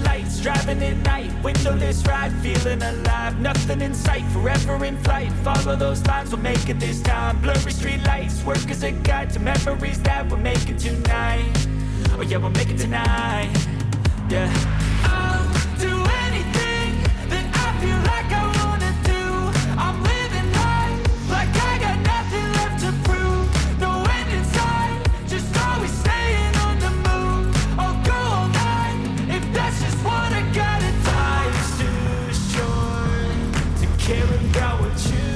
lights, driving at night, windowless ride, feeling alive. Nothing in sight, forever in flight. Follow those lines, we'll make it this time. Blurry street lights, work as a guide to memories that we're making tonight. Oh yeah, we'll make it tonight. Yeah. I'll do anything that I feel like I wanna do. I'm living life like I got nothing left to prove. No end in sight, just always staying on the move. I'll go all night if that's just what I gotta do. Life's too short to care about what you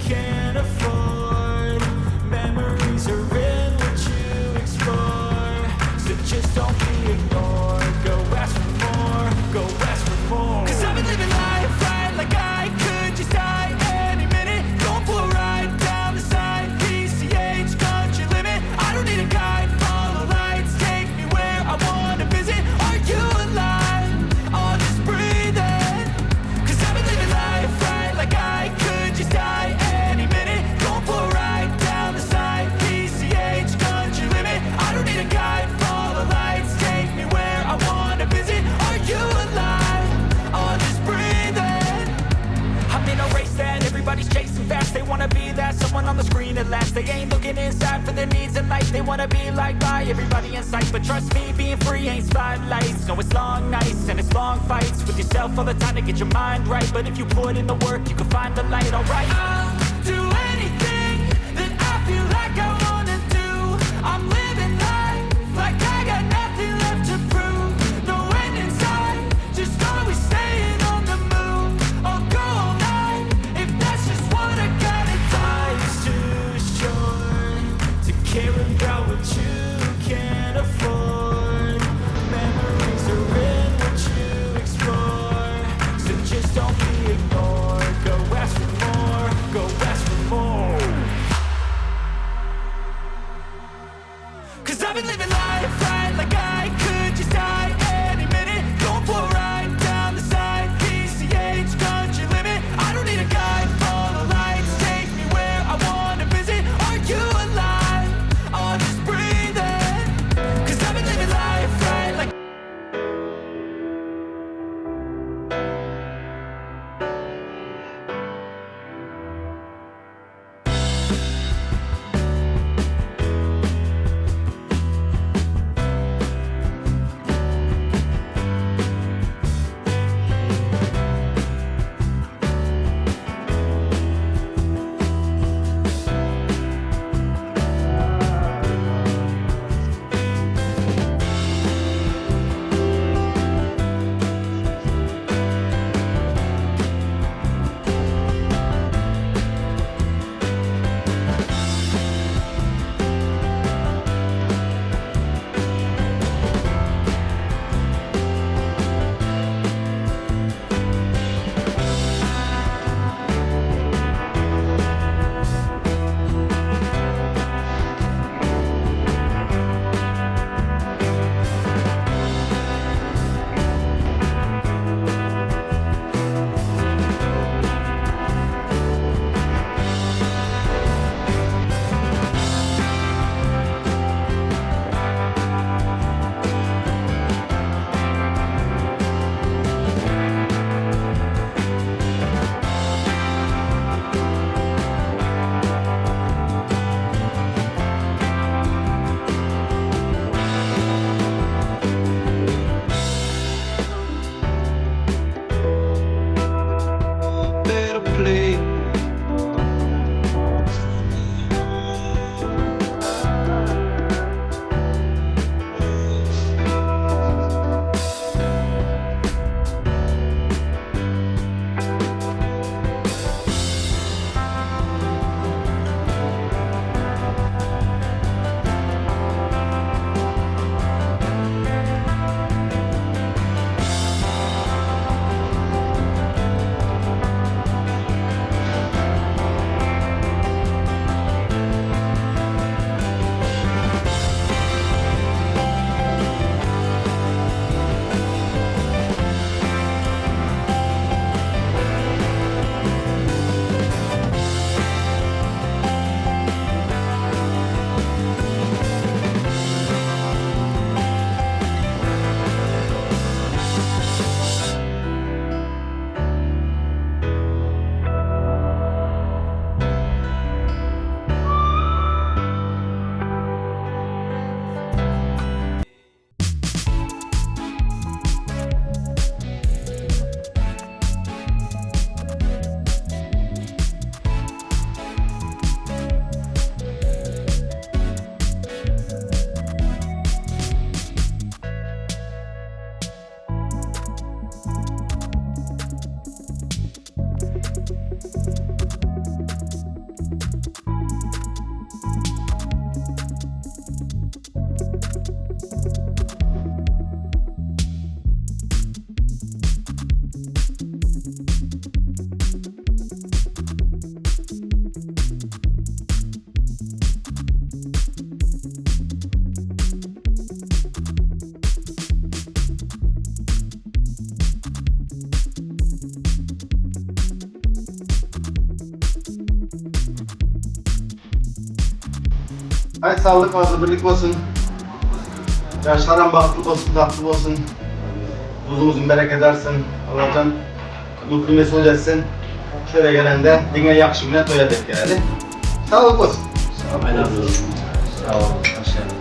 can't afford. Memories are in what you explore, so just don't be ignored. Go ask for more, go ask for more. 'Cause I've been living life right like I could just die any minute. Going for a ride down the side, PCH country limit. I don't need a guide, follow lights, take me where I wanna visit. Are you alive? Or just breathing? 'Cause I've been living life right like I could just die any minute. Going for a ride down the side, PCH country limit. I don't need a guide, follow lights, take me where I wanna visit. Are you alive? Or just breathing? I'm in a race that everybody's chasing fast. They wanna be that someone on the screen at last. They ain't looking inside for their needs in life. They wanna be liked by everybody in sight. But trust me, being free ain't spotlights. No, it's long nights and it's long fights with yourself all the time to get your mind right. But if you put in the work, you can find the light, alright? I'll do anything that I feel like I wanna do. I'm living life like I got nothing left to prove. No end in sight, just always staying on the move. I'll go all night if that's just what I gotta do. Life's too short to care about what you can't afford. Memories are in what you explore, so just don't be ignored. Go ask for more, go ask for more. Ay sağlık olsun, birlik olsun. Yaşların bahtlı olsun, tatlı olsun. Uzun bereket edersin. Allah'tan mutlu mesut etsin. Şöyle gelende dünya yakışı güne doyadık yani. Sağlık olsun. Aynen. Sağ olun. Başarılar.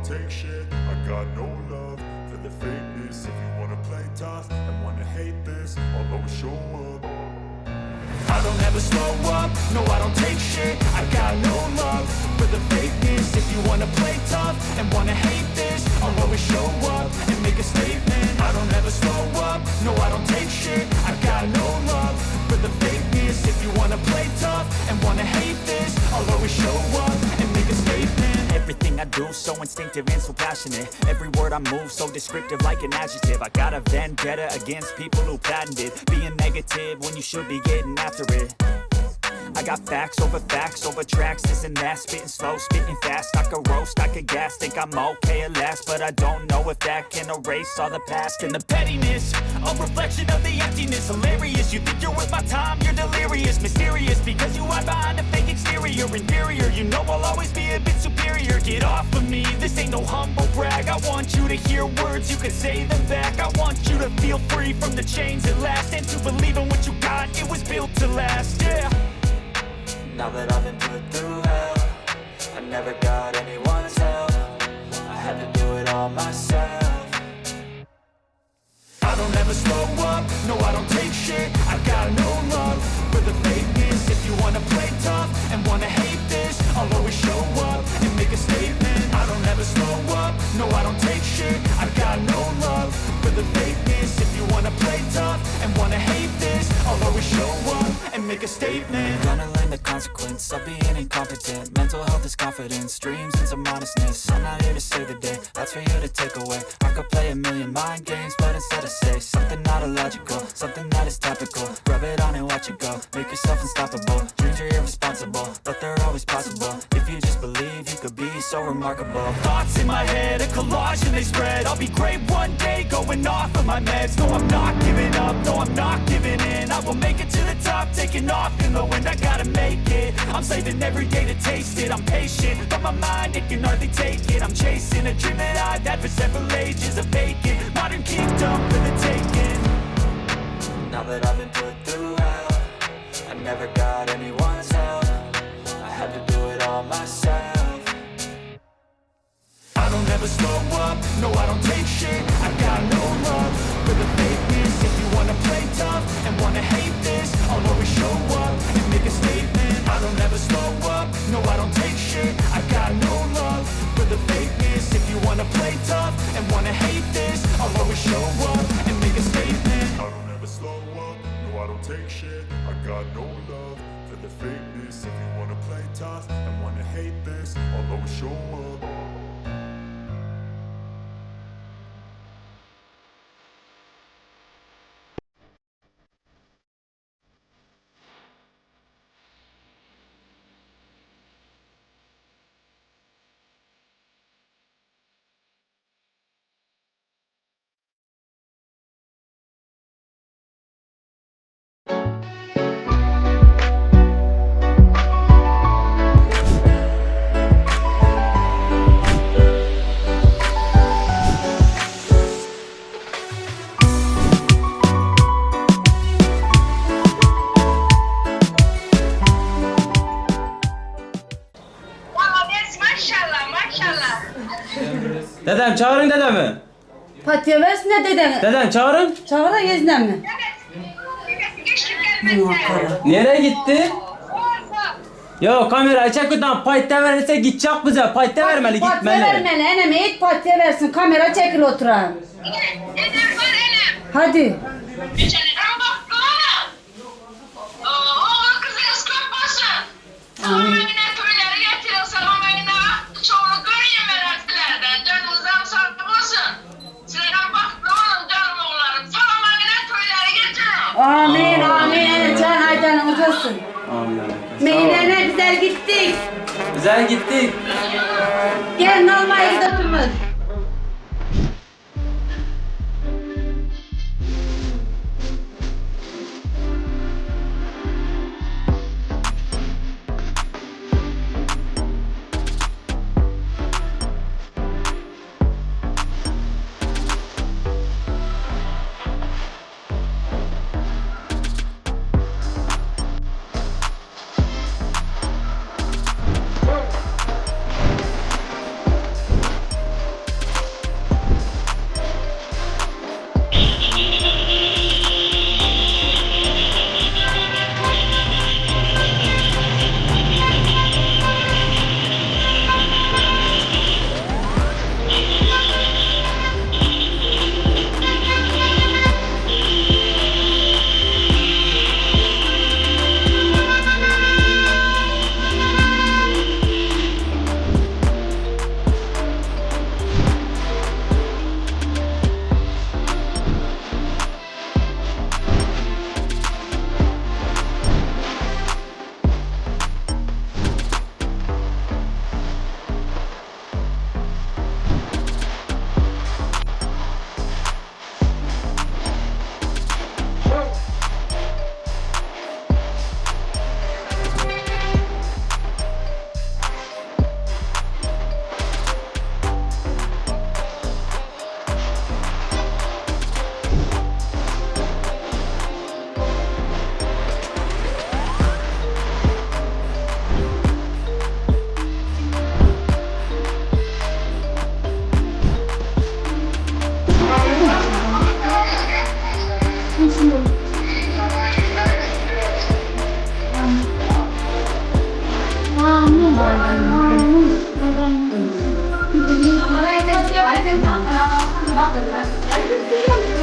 take shit. I got no love for the fakeness. If you wanna play tough and wanna hate this, I'll always show up. I don't ever slow up, no I don't take shit. I got no love for the fakeness. If you wanna play tough and wanna hate this, I'll always show up and make a statement. I don't ever slow up, no I don't take shit. I got no love for the fakeness. If you wanna play tough and wanna hate this, I'll always show up and make a statement. Everything I do so instinctive and so passionate. Every word I move so descriptive like an adjective. I got a vendetta against people who patented being negative when you should be getting after it. I got facts over tracks, this and that. Spitting slow, spitting fast. I could roast, I could gas. Think I'm okay at last, but I don't know if that can erase all the past. And the pettiness, a reflection of the emptiness. Hilarious, you think you're worth my time, you're delirious. Mysterious, because you hide behind a fake exterior. Inferior, you know I'll always be a bit superior. Get off of me, this ain't no humble brag. I want you to hear words, you can say them back. I want you to feel free from the chains at last, and to believe in what you got, it was built to last, yeah. Now that I've been put through hell, I never got anyone's help. I had to do it all myself. I don't ever slow up, no I don't take shit. I got no love for the fakeness. If you wanna play tough and wanna hate this, I'll always show up and make a statement. I don't ever slow up, no I don't take shit. I got no the fakeness. If you wanna play tough and wanna hate this, I'll always show up and make a statement. Gonna learn the consequence of being incompetent. Mental health is confidence, dreams and some honestness. I'm not here to save the day, that's for you to take away. I could play a million mind games, but instead I say something not illogical, something that is topical. Rub it on and watch it go, make yourself unstoppable. Dreams are irresponsible, but they're always possible. If you just believe, you could be so remarkable. Thoughts in my head, a collage and they spread. I'll be great one day, going off of my meds. No, I'm not giving up, no, I'm not giving in. I will make it to the top, taking off in the wind. I gotta make it, I'm saving every day to taste it. I'm patient, but my mind, it can hardly take it. I'm chasing a dream that I've had for several ages. A vacant, modern kingdom for the taking. Now that I've been put through hell, I never got anyone's help. I had to do it all myself. I don't ever slow up, no I don't take shit. I got no love for the fakeness. If you wanna play tough and wanna hate this, I'll always show up and make a statement. I don't ever slow up, no I don't take shit. I got no love for the fakeness. If you wanna play tough and wanna hate this, I'll always show up and make a statement. I don't ever slow up, no I don't take shit. I got no love for the fakeness. If you wanna play tough and wanna hate this, I'll always show up. Dedem çağırın dedemi. Patates ne dedin? Dedem çağırın. Çağıra gezden mi? Nereye gitti? Yo kamera çek oradan payta verirse gidecek bize. Payta vermeli Patates gitmeli. vermeli. Eneme et patates versin. Kamera çekil oturan. Hadi. Amin. Amin amin. Can aydanımız olsun. Amin. Meydan'a güzel gittik. Güzel gittik. Gelin almayız oturmaz. Bakın.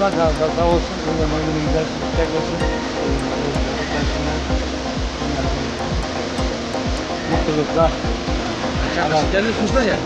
Allah sağ olsun. Bu zaman günü güzel çiçek olsun. Mutluluklar. Geliyorsunuz ya.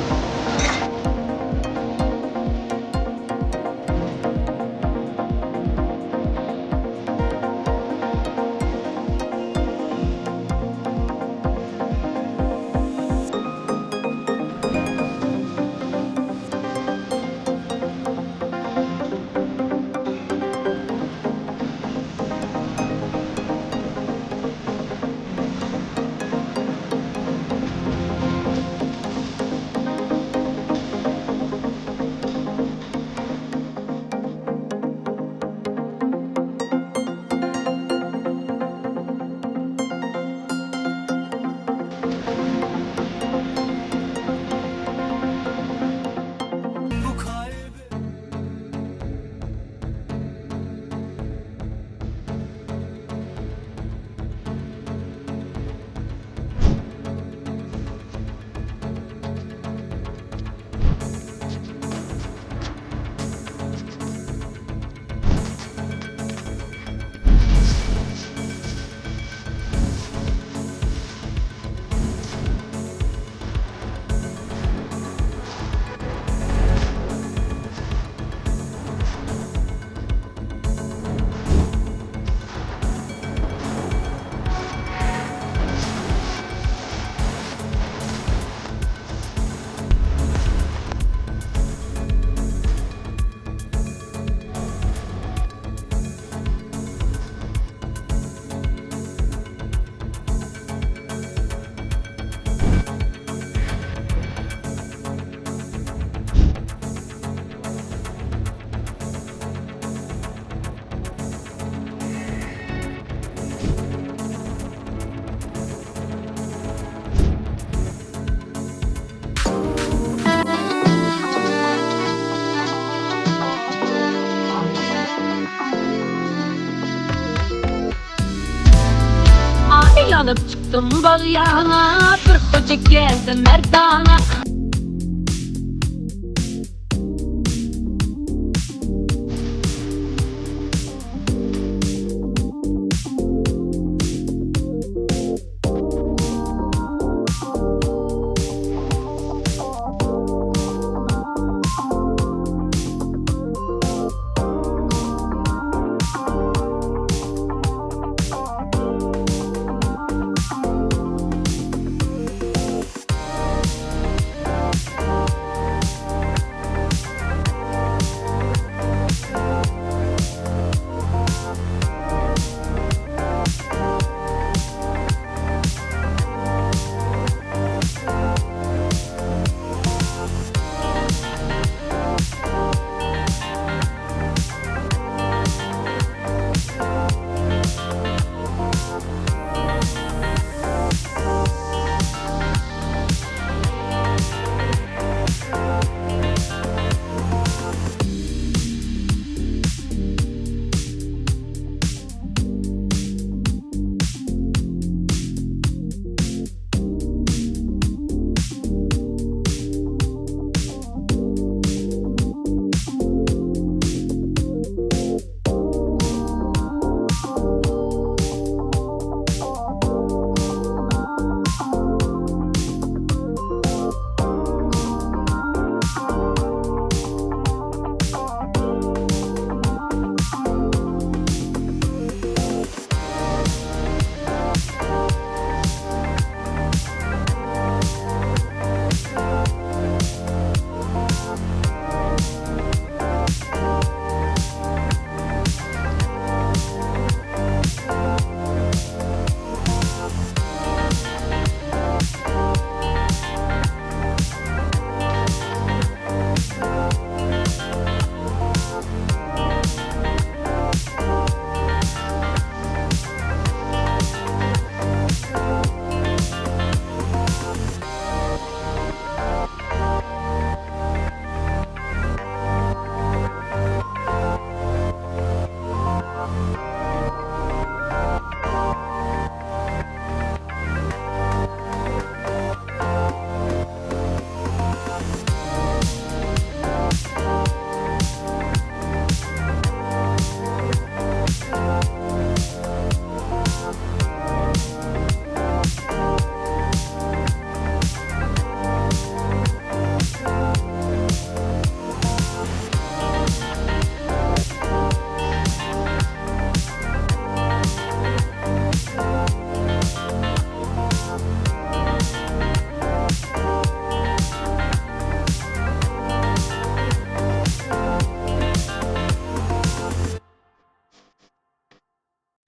Yanıp çıktım bağyana, bir koca geldim merdana.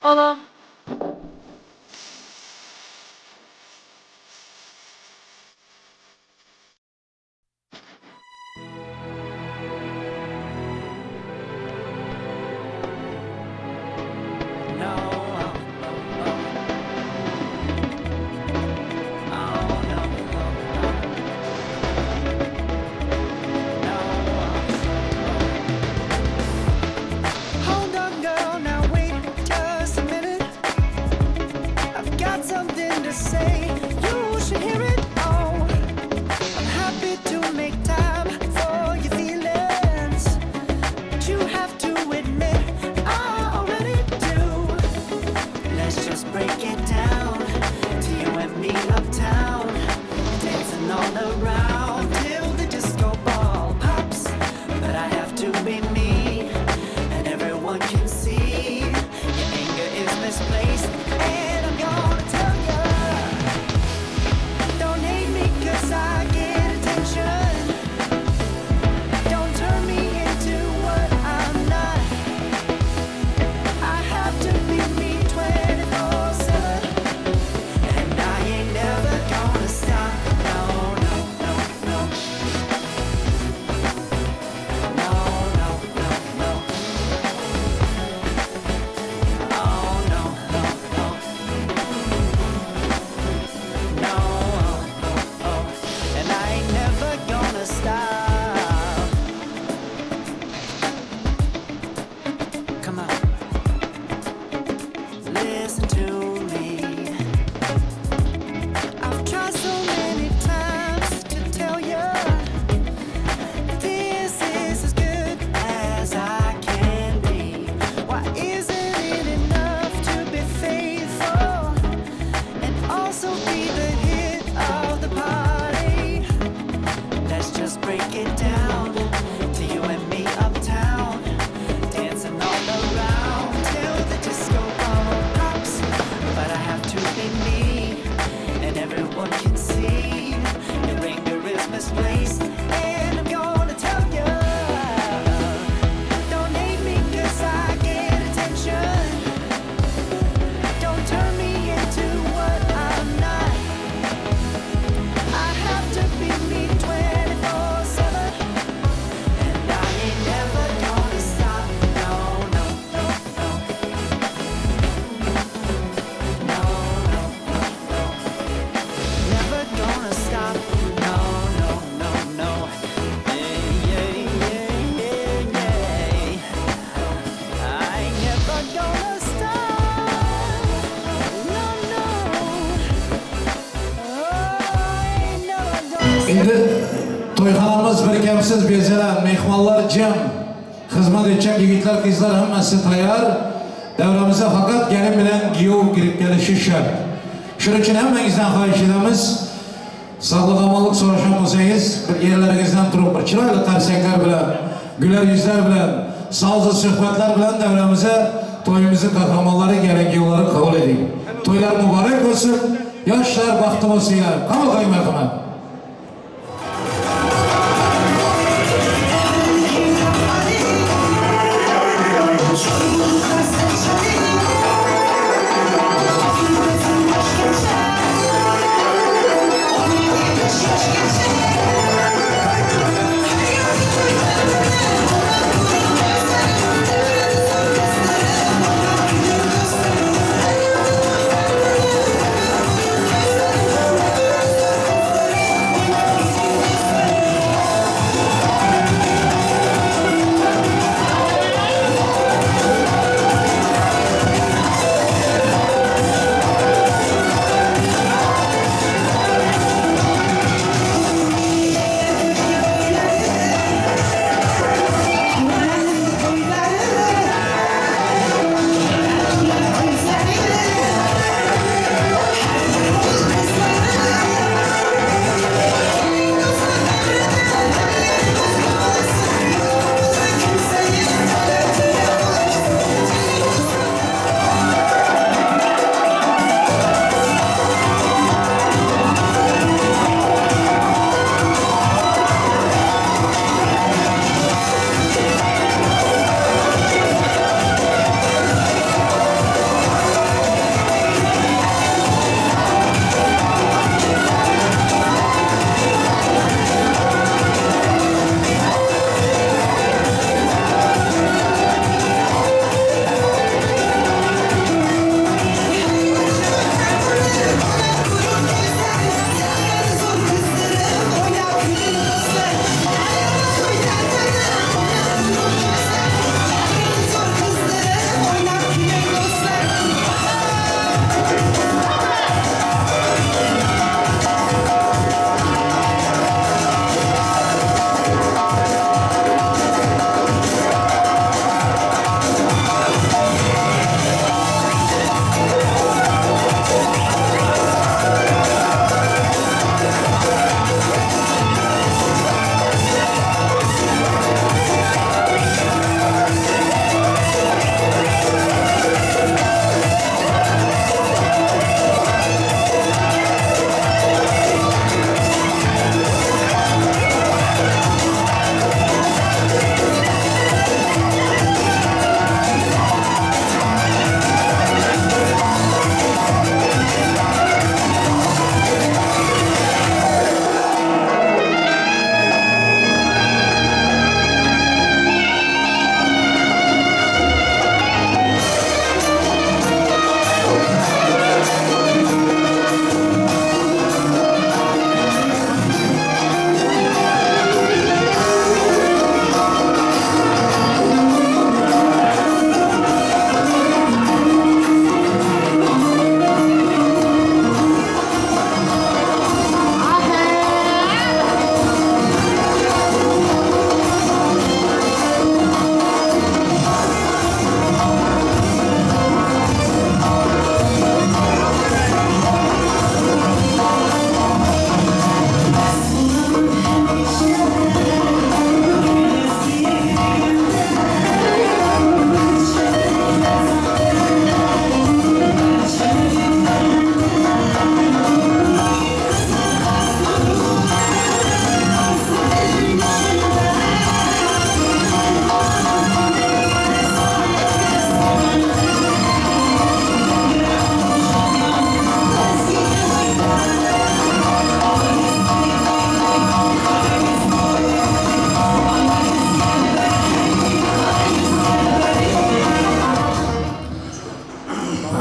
Oğlum. Hold on, girl, now wait just a minute. I've got something to say. You should hear it. Oh, I'm happy to make time for your feelings, but you have to admit I already do. Let's just break it down to you and me uptown, dancing all around till the disco ball pops. But I have to be me, and everyone can see your anger is misplaced. And I'm gonna tell ya, don't hate me 'cause I get attention. Don't turn me into what I'm not. I have to be me 24/7, and I ain't never gonna stop. No, no, no, no. No, no, no, no. Oh, no, no, no. No, oh, oh. And I ain't never gonna stop. Come on. Listen to me. I've tried so many times to tell you this is as good as I can be. Why isn't it enough to be faithful and also be the hit of the party? Let's just break it down to you and me uptown, dancing all around till the disco ball pops. But I have to be me, and everyone can see your anger is misplaced. And I'm gonna tell you, don't hate me 'cause I get attention. Don't turn me into what I'm not. I have to be me 24/7, and I ain't never gonna stop. No, no, no, no. No, no, no, no. Never gonna stop. No, no, no, no. Yeah, yeah, yeah, yeah, yeah. I ain't never gonna stop. No, no. Oh, I ain't never gonna stop. Endi to'yxonamiz birkamsiz bezalar, mehmonlar jam, xizmat etgan yigitlar, qizlar hammasi tayyor. Davramizga faqat gelin bilan kuyov kirib kelishi shart. Shuning uchun hammangizdan xohish etamiz, sog'lik omonlik so'rashgan bo'lsangiz, bir yerlaringizdan turib, bir chiroyli qarsaklar bilan, güler yuzlar bilan, sog'li suhbatlar bilan davramizga to'yimizning qahramonlari, gelin kuyovlari qabul eding. To'ylar muborak bo'lsin, yoshlar baxtli bo'lsinlar. Qabul qiling marhamat.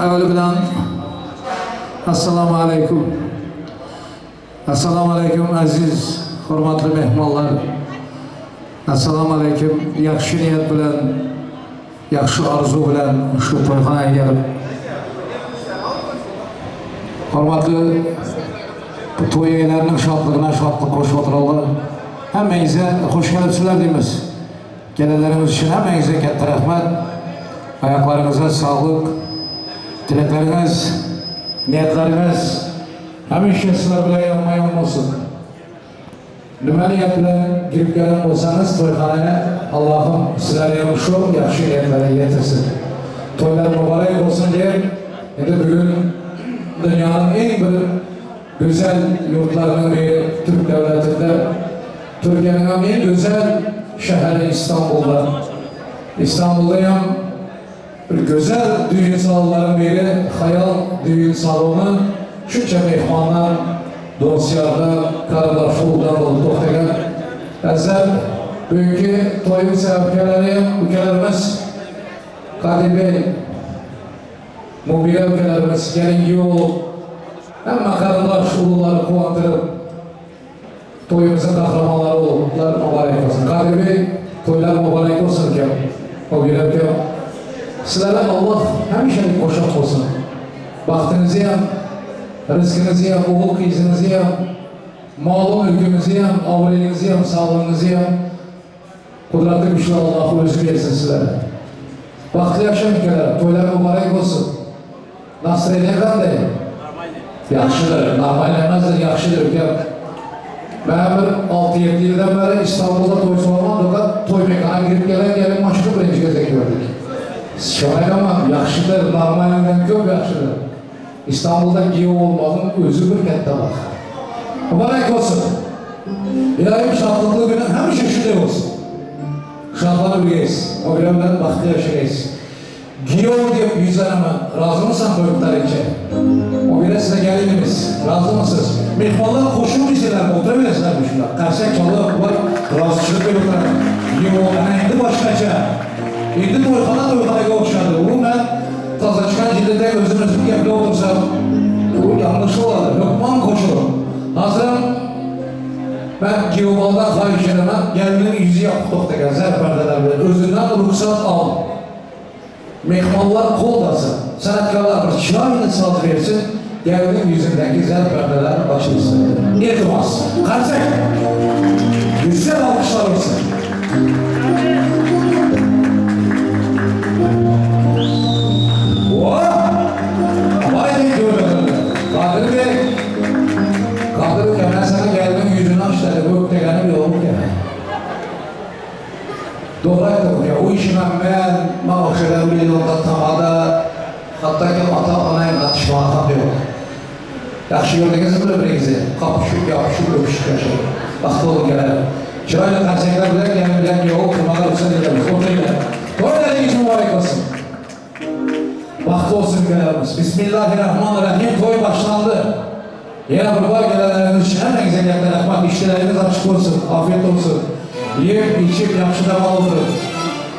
Evveli bilen Assalamu alaikum. Assalamu alaikum aziz, hurmatli mehmonlar. Assalamu alaikum. Yaxshi niyat bilan, yaxshi orzu bilan shu to'yxonaga kelib, hurmatli bu to'y egalarining shodligina shodlik qo'shib o'tirganlar. Hammangizga xush kelibsizlar deymiz. Kelinlarimiz uchun hammangizga katta rahmat. Oyoqlaringizga sog'lik, tilaklarınız, niyatlarınız hamisha sizlar bilan yonma-yon bo'lsin. Nima niyat bilan kirib kelgan bo'lsangiz to'yxonaga, Allohim sizlarga ham shu yaxshi niyatlarga yetirsin. To'ylar muborak bo'lsin deb, endi bugun dunyoning eng bir go'zal yurtlarining biri Türk davlatida, Turkiyaning ham eng go'zal shahri İstanbul'da. İstanbul'da ham bir güzel düğün salonlarının biri, hayal düğün salonu, şunca mehmanlar, dostlardan, kardeşlerden oldu toxtagan. Əzəl, bugünkü toyun səbəbkələri, ülkelərimiz, Kadir Bey, mobilya ülkelərimiz, gəlin olub, həmmə kardeş uluları quvandırıb, toyumuzun kahramanları olublar, mübarək olsun. Kadir Bey, toylar mübarək olsun ki, mobilya ülke. Sizlere Allah həmişəlik qoşaq olsun. Vaxtınızı yam, rızkınızı yam, oğul qizinizi yam, malum mülkünüzü yam, avrelinizi yam, sağlığınızı yam. Kudretli güçlü Allah'ı özü versin sizlere. Vaxtlı yaşam ülkeler, toylar mübarek olsun. Nasrediye qanday? Yaxşıdır, normal emezdir, yaxşıdır ülke. Ben bir 6-7 yıldan beri İstanbul'da toy sormadık, toy mekana girip gelin maçını birinci gezek gördük. Şahit ama yaxşıdır, normalinden çok yaxşıdır. İstanbul'da giyo olmanın özü bir katta bak. Mübarek olsun. İlahim şadlıklı günün hemşe şüde olsun. Şadlanı bilgeyiz. O bilemden baktı yaşayız. Giyo deyip yüzlerime razı mısın bölükler için? O bile size gelinimiz. Razı mısınız? Mehmanlar hoşun bir şeyler oturabilirsiniz şunlar. Karşıya çalıyor, var. Razıçılık bölükler. Giyo, ana indi başkaça. İndi toyxana okşadı. Bu ben taza çıkan cildinde özüm yapıda olursam bu yanlış oladı. Lokman koşulur. Hazırım ben geobaldan xahiş edemem. Gelinin yüzü yapıp da gel. Zərf perdeler bilir. Özünden ruhsat al. Mehmanlar koldasın. Sanatkarlar bir çırağını saz versin. Gelinin yüzündeki zərf perdeler açılsın. Niyetimiz. Karsak. Güzel alkışlar olsun. Kadir Bey, ben sana geldim yüzünü açtı, bu öpteğeni bir oluk ya. Doğraydı ya, o işi ben maaşıdan bir yolda tamada, hatta ki ata-anayın atışmağa hap yok. Yaxşı gördüğünüz bile birinizi, kapışık, yapışık, öpüşük yaşayın. Vaxtı olun gelelim. Çırayla konserler bilen yol, kurmalar olsun ederiz, oturuyla. Toylarınız mübarek olsun. Vaxtı olsun gelerimiz. Bismillahirrahmanirrahim. Toy başlandı. Yine buraya gelenleriniz için hemen güzel rahmat. İşleriniz açık olsun. Afiyet olsun. Yiyip, içip, yaxşı devam olun.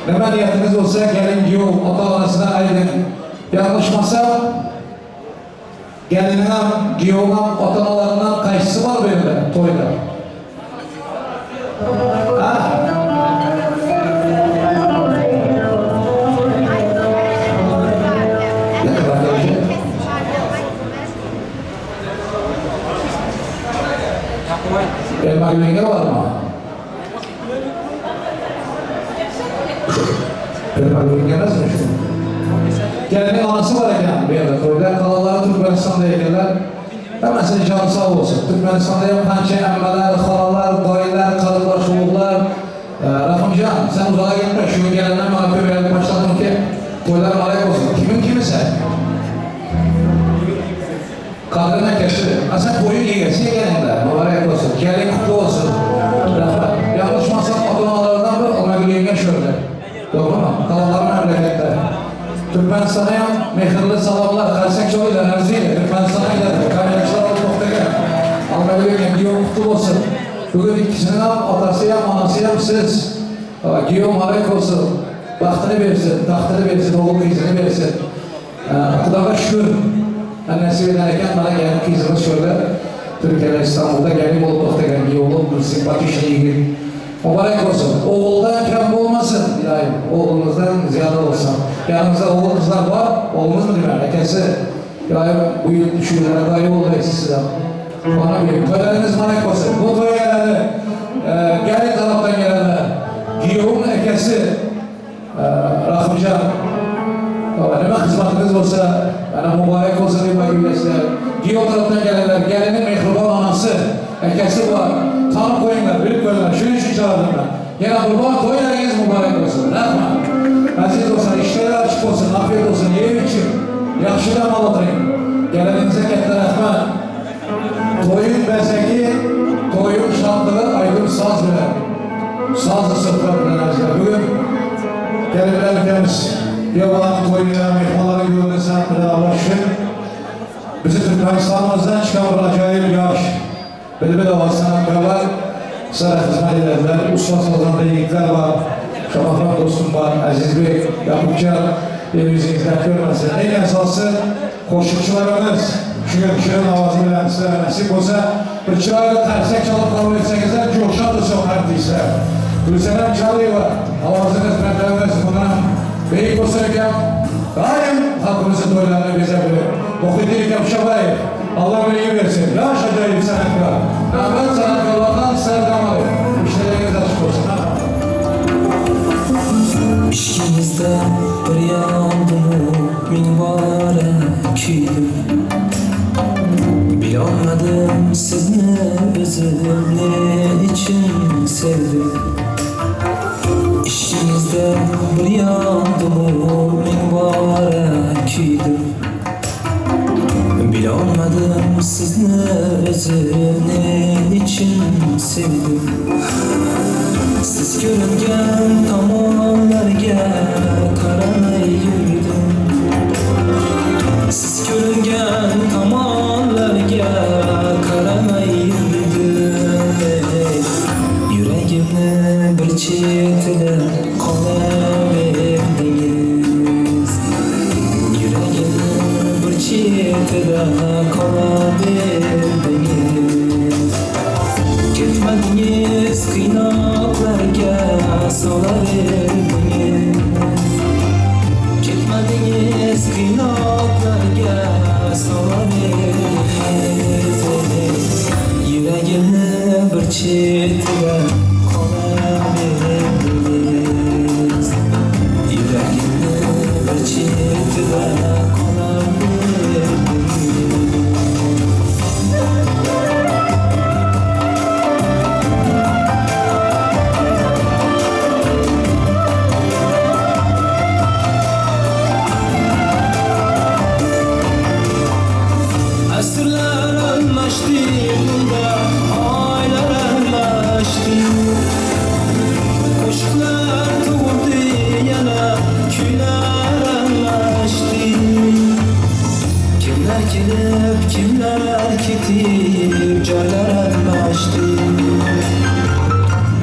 Ne niyetiniz olsa gelin giyo, ata-anasına aydın. Yanlışmasa gelinin hem, giyo'nun hem, ata-analarından kayısı var böyle toyda. Ha? Elma güvenge var mı? Elma güvenge nasıl şu? Gelinin anası var iken bir yerde toyda. Kalaları Türkmenistan'da yekenler. Hemen senin canı sağ olsun. Türkmenistan'da hem pençe emmeler, halalar, dayılar, karılar, soğuklar. Rahimcan sen uzağa gitme. Şu gelenden bana köpeğe başladın ki toylar alay olsun. Kimin kimse? Kadrına geçti. Sen boyun iyisi gelinde. Mübarek olsun. Gelin kutlu olsun. Yanlışmazsam adunalardan bir ona gülüyenge şöyle. Doğru mu? Kalanların memlekette. Türkmenistan'a mehirli salamlar. Karsak çoğuyla, enerjiyle. Türkmenistan'a gidelim. Kaynakçılar alıp noktaya. Alma gülüyenge giyon kutlu olsun. Bugün ikisinin atası yam, anası yam siz. Giyon mübarek olsun. Bahtını versin, tahtını versin, oğul kızını versin. Xudoga şükür, nasip ederken bana gelip kızımız şöyle Türkiye'de, İstanbul'da gelip olup baktıgan bir oğlum, bir sempatik şeyi. Mübarek olsun. Oğuldan kram olmasın İlahi. Oğlumuzdan ziyade olsun. Yanımızda oğul kızlar var, oğlumuz mu diyor? Herkese İlahi bu yıl düşünülere dahi oldu eksisinden. Bana bilin. Köyleriniz mübarek olsun. Bu köye gelenler, gelin taraftan gelenler, Giyov'un ekesi, Rahmican, neme hizmetiniz olsa, bana mübarek olsun diye bakıyorlar. Giyov taraftan gelenler, gelinin mehruban anası, ekesi var. Tanı koyunlar, bilip koyunlar. Şunun için çağırdım ben. Gene kurban koyunlarınız mübarek olsun. Rahman. Aziz olsun, işleri açık olsun, afiyet olsun, yeğim için. Yakşıdan alatayım. Geleninize ketler rahman. Toyun bezeki, toyun şartları aydın saz bilen. Sazlı sırtlar bilen azizler. Bugün gelirler ülkemiz. Yabalan toyunlara, mehmaları görünürsen bilen Allah şükür. Bizi Türkmenistan'ımızdan çıkan bir acayip yağış. Belli sanatkarlar, sana hizmet ederler, usta sazan deyikler var, Şamafran dostum var, Aziz Bey, Yakupcan, evimizi izler görmesin. En esası koşukçularımız, şirin avazı bilen size nasip olsa, bir çırayla tersek çalıp kabul etsenizler, coşan da son artistler. Gülsenem Çalı'yı var, avazınız mertebesi buna, beyik olsa iken, daim halkımızın toylarını gezebilir. Okuyduk Yapşabay'ı. Allah iyi versin. Yaş acayip sanatkar. Rahmet sanatkarlardan serdamalı. İşleriniz açık olsun. İşimizde bir yandım, minvare küydüm. Bilemedim siz ne bizim ne için sevdim. İşimizde bir yandım, minvare küydüm. Bilemedim siz ne özüm ne için sevdim. Siz görüngen tamonlarga karamay yürüdüm. Siz görüngen tamonlarga karamay yürüdüm. Yüreğimni bir chetine qolaverdingiz. Yüreğimni bir chetine qolaverdingiz. Ketmadingiz qiynoqlarga solaverdingiz. Ketmadingiz qiynoqlarga solaverdingiz. Yüreğimni bir chetine qolaverdingiz. Yüreğimni bir chetine qolaverdingiz. Kimler ketib joylar almashdi.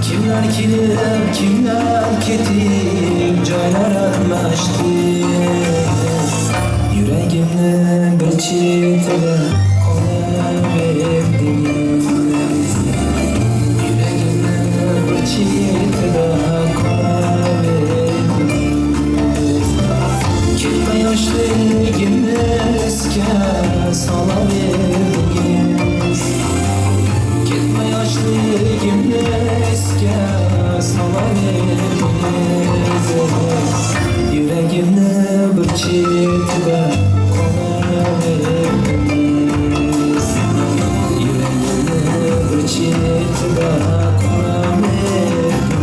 Kimlar kelib, kimlar ketib joylar almashdi. Yüreğimni bir chetine qolaverdingiz. Yüreğimni bir chetine qolaverdingiz. Ketma yoshligimni esga solaverdingiz. Ketma yoshligimni esga solaverdingiz. Yüreğimni bir chetine qolaverdingiz. Yüreğimni bir chetine qolaverdingiz.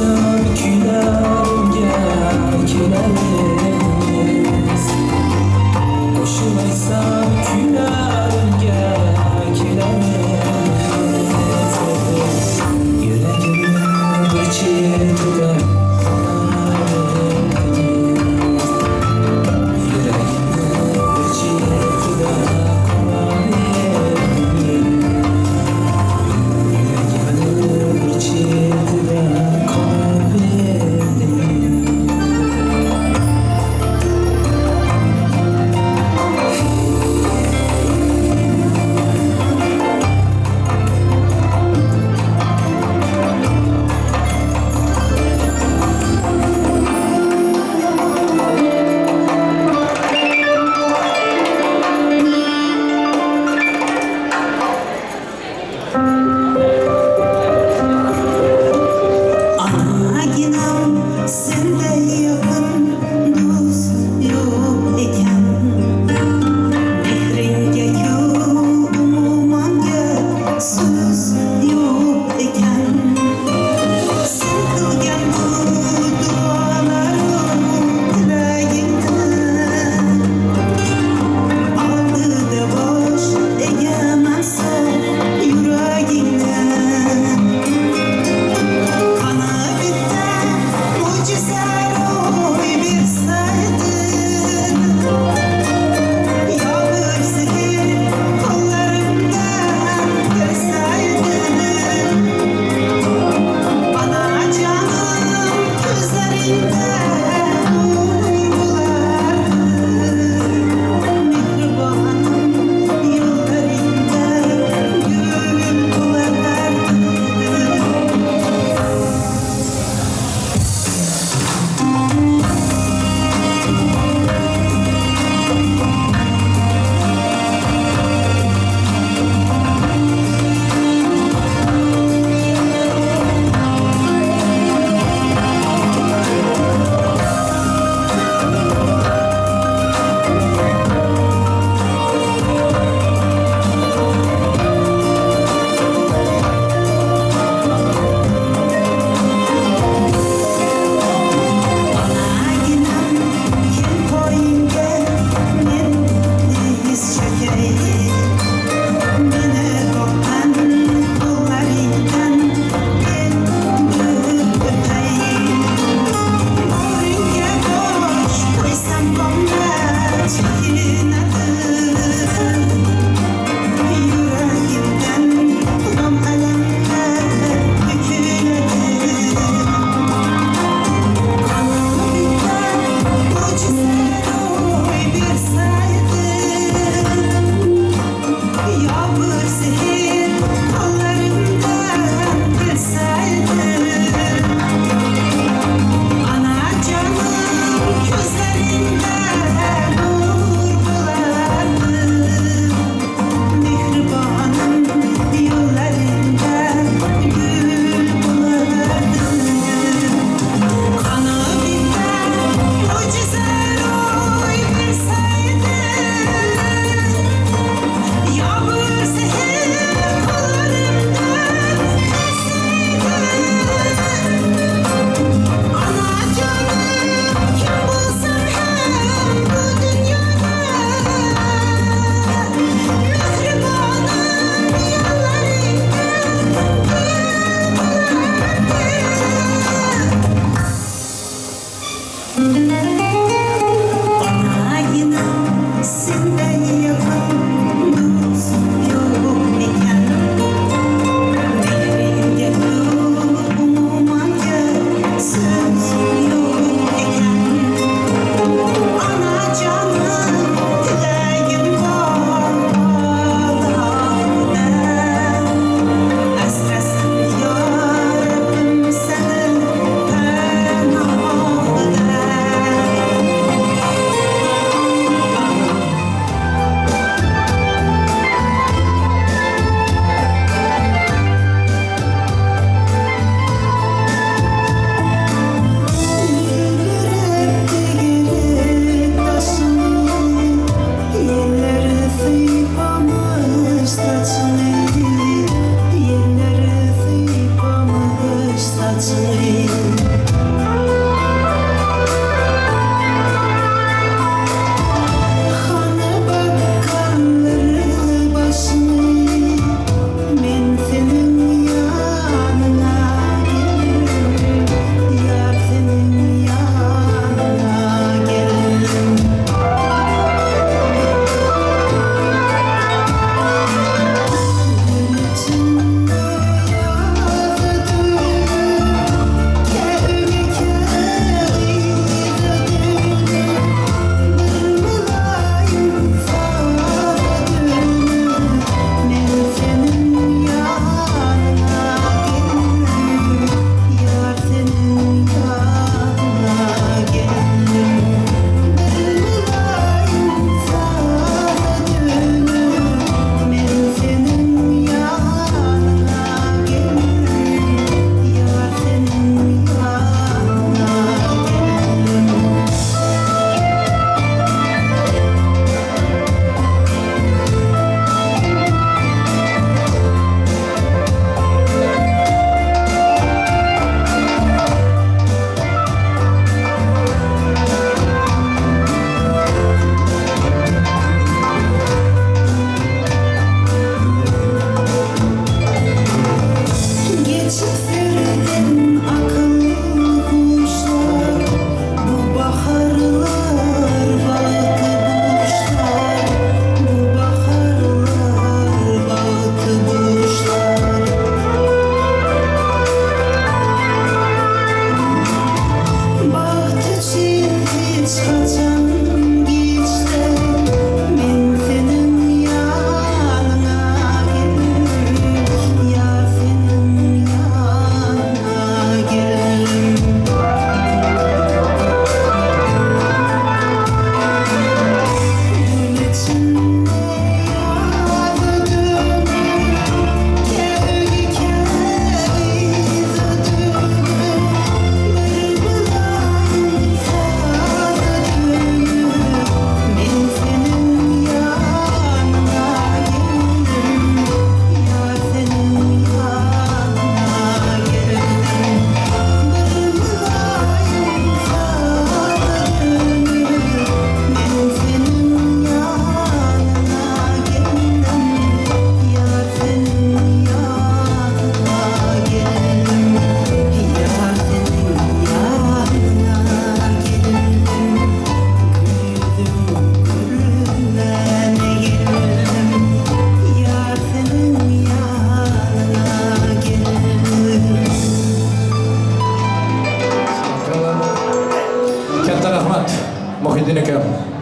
Koşulaysam külerimge keleriz Koşulaysam külerimge keleriz Yüreğimde bir çiğdide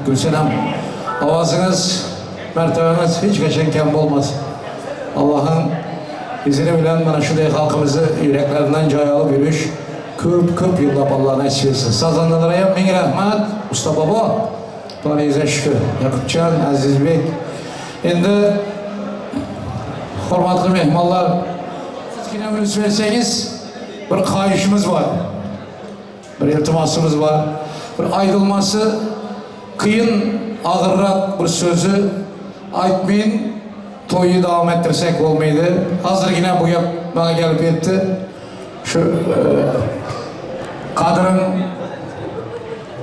Gülsenem, avazınız, mertebeniz hiç geçenken olmaz. Allah'ın izini bilen bana şuraya halkımızı yüreklerinden cay alıp yürüyüş. Köp yıllap Allah'ın etsin. Sazanlılara yapmayın rahmet. Usta baba, tanıyıza şükür. Yakupcan, Aziz Bey. Şimdi hürmetli mehmanlar, siz yine bir verseniz bir kayışımız var. Bir iltimasımız var. Bir ayrılması kıyın, ağırrak bir sözü aytmayın, toyu devam ettirsek olmaydı. Hazır yine bu yap bana gelip yetti. Şu Kadır'ın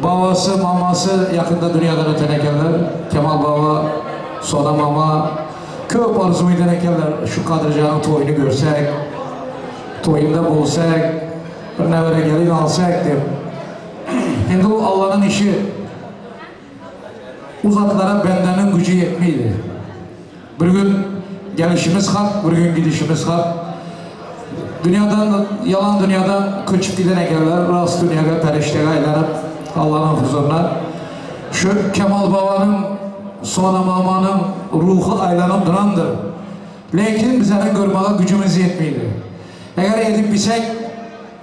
babası, maması yakında dünyadan öten ekenler. Kemal Baba, Soda Mama, köp arzu eden ekenler. Şu Kadırcan'ın toyunu görsek, toyunda bulsak, bir nevere gelin alsak deyip. Şimdi bu Allah'ın işi. Uzaklara bendenin gücü yetmeydi. Bir gün gelişimiz hak, bir gün gidişimiz hak. Dünyadan, yalan dünyadan köçüp giden ekerler, rast dünyaya perişteye aylanıp Allah'ın huzuruna. Şu Kemal Baba'nın, Soda Mama'nın ruhu aylanıp durandır. Lakin bizlerin görmeye gücümüz yetmeydi. Eğer edip bilsek,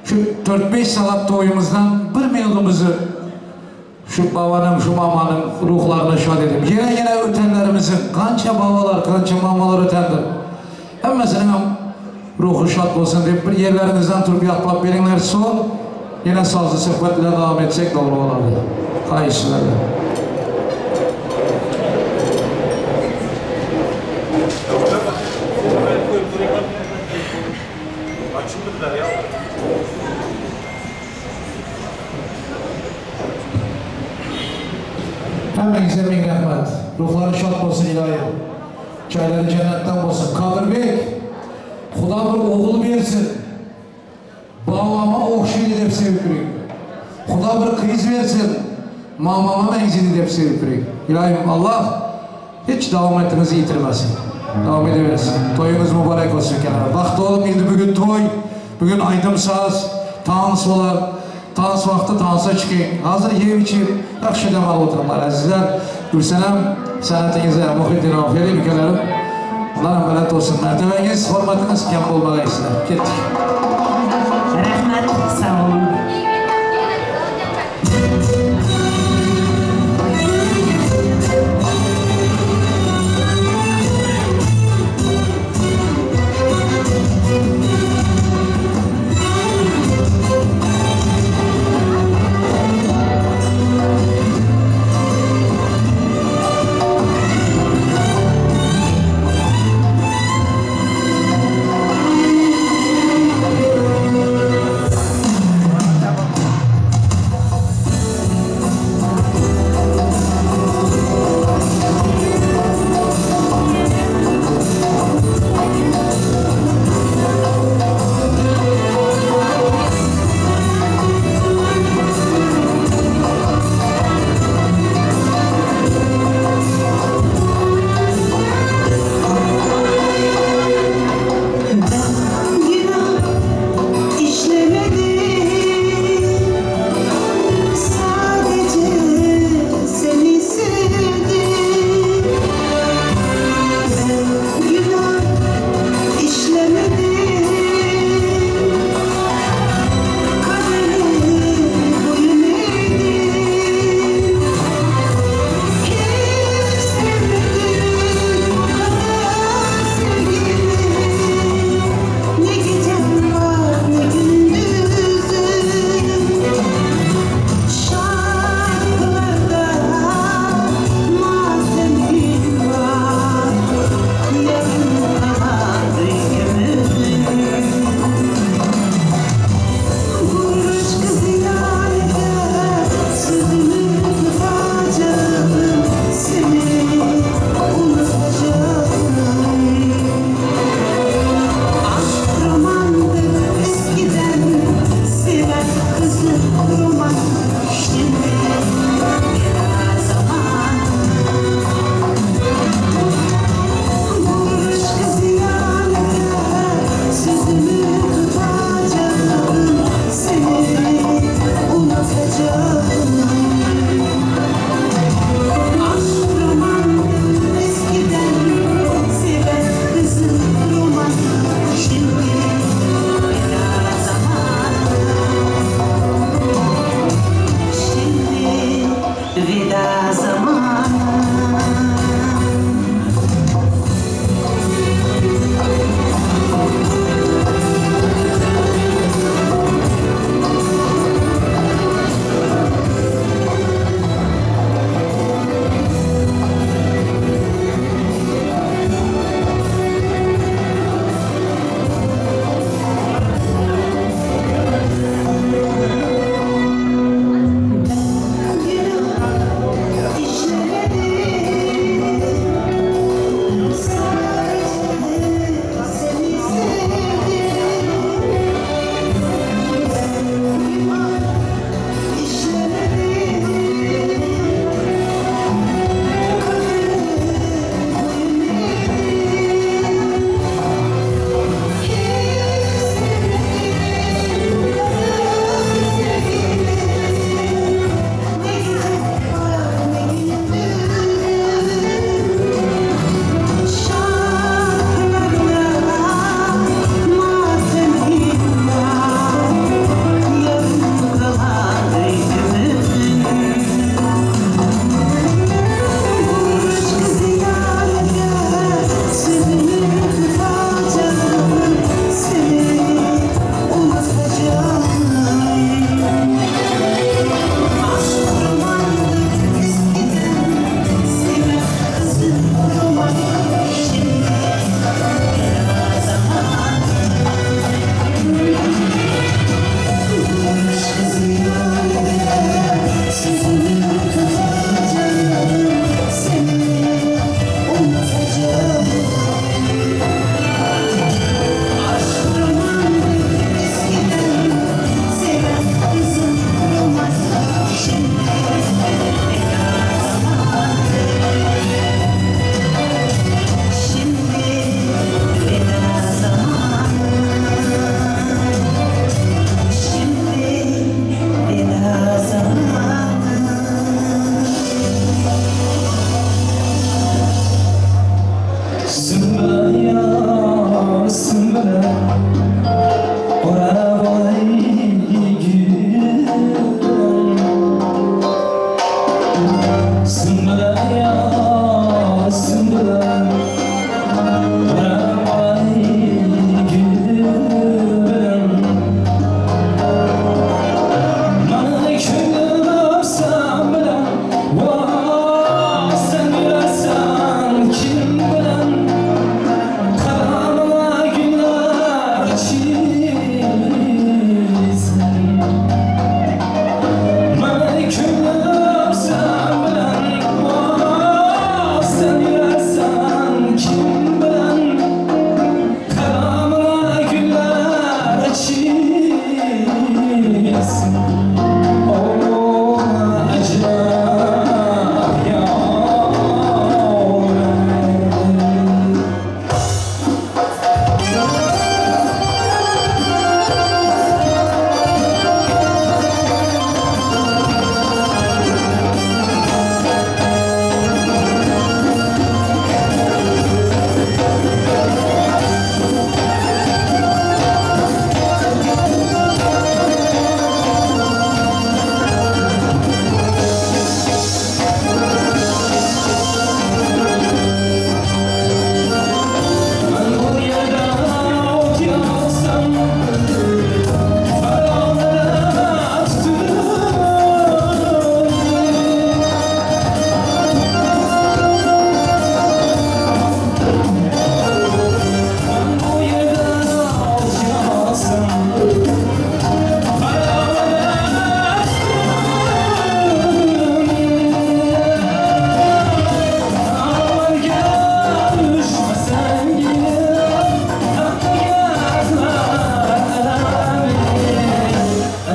şu 4-5 saat toyumuzdan bir minutumuzu şu babanın, şu mamanın ruhlarını şad edip yine ötenlerimizin kança babalar, kança mamalar ötendir. Hemmesinin ruhu şad olsun deyip bir yerlerinizden turup yatlap verenler son yine sazlı sohbetle devam etsek doğru olabilir. Hayırlısı. Açıldılar ya. Heminize min rahmet. Ruhları şad olsun ilahi. Çayları cennetten olsun. Kadir Bey, Xuda bir oğul versin. Babama okşaydı dep sevip durayım. Xuda bir kız versin. Mamama menzili dep sevip durayım. İlahim Allah hiç devam ettiğinizi yitirmesin. Devam edebilirsin. Toyunuz mübarek olsun kenara. Baktı oğlum indi bugün toy. Bugün aydım saz. Dans olar. Dans vakti dansa çıkayım. Hazır yev içip yakşı demal oturumlar azizler. Gülsenem sanatınıza muhiddin afiyet ülkelerim. Allah'ın emanet olsun. Mertebeniz, hürmetiniz kem olmalı ister. Gittik. Rahmet, sağ olun.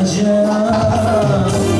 Acaba